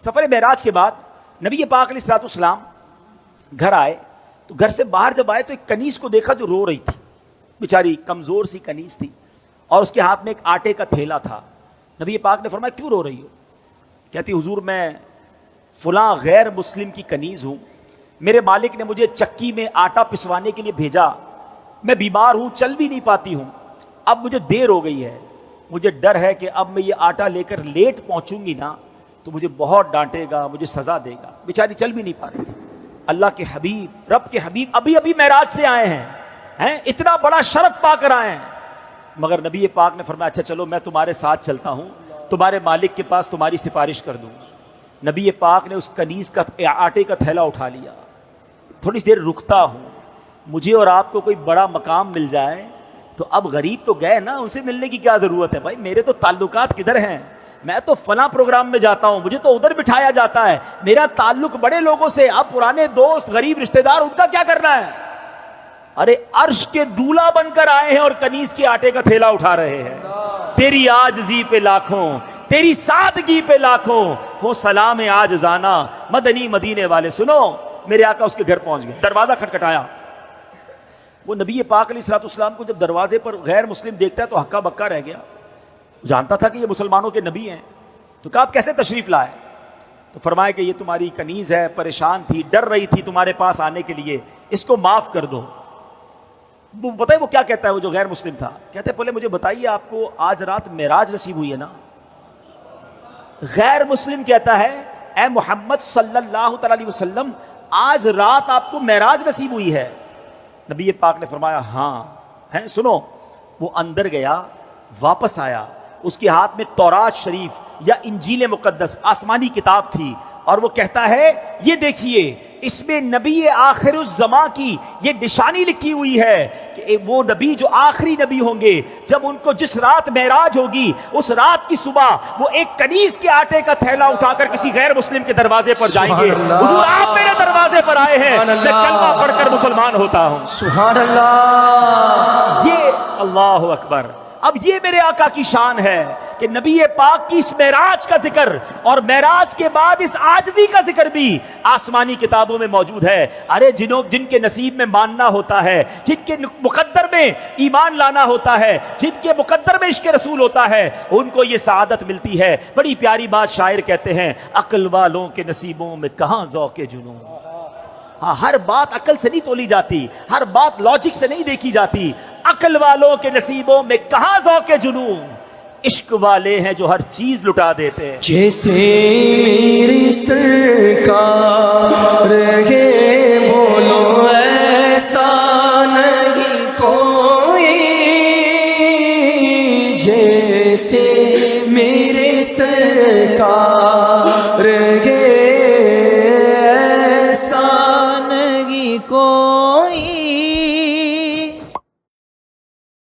سفر معراج کے بعد نبی پاک علیہ الصلوۃ والسلام گھر آئے تو گھر سے باہر جب آئے تو ایک کنیز کو دیکھا جو رو رہی تھی، بیچاری کمزور سی کنیز تھی اور اس کے ہاتھ میں ایک آٹے کا تھیلا تھا۔ نبی پاک نے فرمایا کیوں رو رہی ہو؟ کہتی حضور میں فلاں غیر مسلم کی کنیز ہوں، میرے مالک نے مجھے چکی میں آٹا پسوانے کے لیے بھیجا، میں بیمار ہوں، چل بھی نہیں پاتی ہوں، اب مجھے دیر ہو گئی ہے، مجھے ڈر ہے کہ اب میں یہ آٹا لے کر لیٹ پہنچوں گی نا تو مجھے بہت ڈانٹے گا، مجھے سزا دے گا۔ بیچاری چل بھی نہیں پا رہی تھی۔ اللہ کے حبیب، رب کے حبیب ابھی معراج سے آئے ہیں، اتنا بڑا شرف پا کر آئے ہیں، مگر نبی پاک نے فرمایا اچھا چلو میں تمہارے ساتھ چلتا ہوں، تمہارے مالک کے پاس تمہاری سفارش کر دوں۔ نبی پاک نے اس کنیز کا آٹے کا تھیلا اٹھا لیا، تھوڑی سی دیر رکتا ہوں، مجھے اور آپ کو کوئی بڑا مقام مل جائے تو اب غریب تو گئے نا، ان سے ملنے کی کیا ضرورت ہے؟ بھائی میرے تو تعلقات کدھر ہیں، میں تو فلاں پروگرام میں جاتا ہوں، مجھے تو ادھر بٹھایا جاتا ہے، میرا تعلق بڑے لوگوں سے، اب پرانے دوست غریب رشتہ دار ان کا کیا کرنا ہے؟ ارے عرش کے دولہا بن کر آئے ہیں اور کنیز کے آٹے کا تھیلا اٹھا رہے ہیں۔ تیری عاجزی پہ لاکھوں، تیری سادگی پہ لاکھوں، وہ سلام عاجزانہ مدنی مدینے والے۔ سنو میرے آقا اس کے گھر پہنچ گئے، دروازہ کھٹکھٹایا، وہ نبی پاک علیہ الصلوۃ والسلام کو جب دروازے پر غیر مسلم دیکھتا ہے تو ہکا بکا رہ گیا، جانتا تھا کہ یہ مسلمانوں کے نبی ہیں، تو کہا آپ کیسے تشریف لائے؟ تو فرمایا کہ یہ تمہاری کنیز ہے، پریشان تھی، ڈر رہی تھی تمہارے پاس آنے کے لیے، اس کو معاف کر دو۔ وہ پتہ ہے وہ کیا کہتا ہے، وہ جو غیر مسلم تھا، کہتے پہلے مجھے بتائیے آپ کو آج رات معراج نصیب ہوئی ہے نا؟ غیر مسلم کہتا ہے اے محمد صلی اللہ تعالی علیہ وسلم آج رات آپ کو معراج نصیب ہوئی ہے؟ نبی پاک نے فرمایا ہاں ہے۔ سنو، وہ اندر گیا، واپس آیا، اس کے ہاتھ میں تورات شریف یا انجیل مقدس آسمانی کتاب تھی، اور وہ کہتا ہے یہ دیکھیے اس میں نبی آخر الزماں کی یہ نشانی لکھی ہوئی ہے کہ وہ نبی جو آخری نبی ہوں گے، جب ان کو جس رات معراج ہوگی اس رات کی صبح وہ ایک کنیز کے آٹے کا تھیلا اٹھا کر کسی غیر مسلم کے دروازے پر جائیں گے۔ حضور آپ میرے دروازے پر آئے ہیں، میں کلمہ پڑھ کر مسلمان ہوتا ہوں۔ سبحان اللہ، یہ اللہ اکبر۔ اب یہ میرے آقا کی شان ہے کہ نبی پاک کی اس معراج کا ذکر اور معراج کے بعد اس عاجزی کا ذکر بھی آسمانی کتابوں میں موجود ہے۔ ارے جن کے نصیب میں ماننا ہوتا ہے، جن کے مقدر میں ایمان لانا ہوتا ہے، جن کے مقدر میں عشق رسول ہوتا ہے، ان کو یہ سعادت ملتی ہے۔ بڑی پیاری بات شاعر کہتے ہیں، عقل والوں کے نصیبوں میں کہاں ذوق جنون۔ ہاں، ہر بات عقل سے نہیں تولی جاتی، ہر بات لاجک سے نہیں دیکھی جاتی۔ عقل والوں کے نصیبوں میں کہاں ذوق جنون، عشق والے ہیں جو ہر چیز لٹا دیتے ہیں۔ جیسے میری سرکار کے بولو ایسا نہیں کوئی، جیسے میرے سرکار کے ایسا نہیں کوئی۔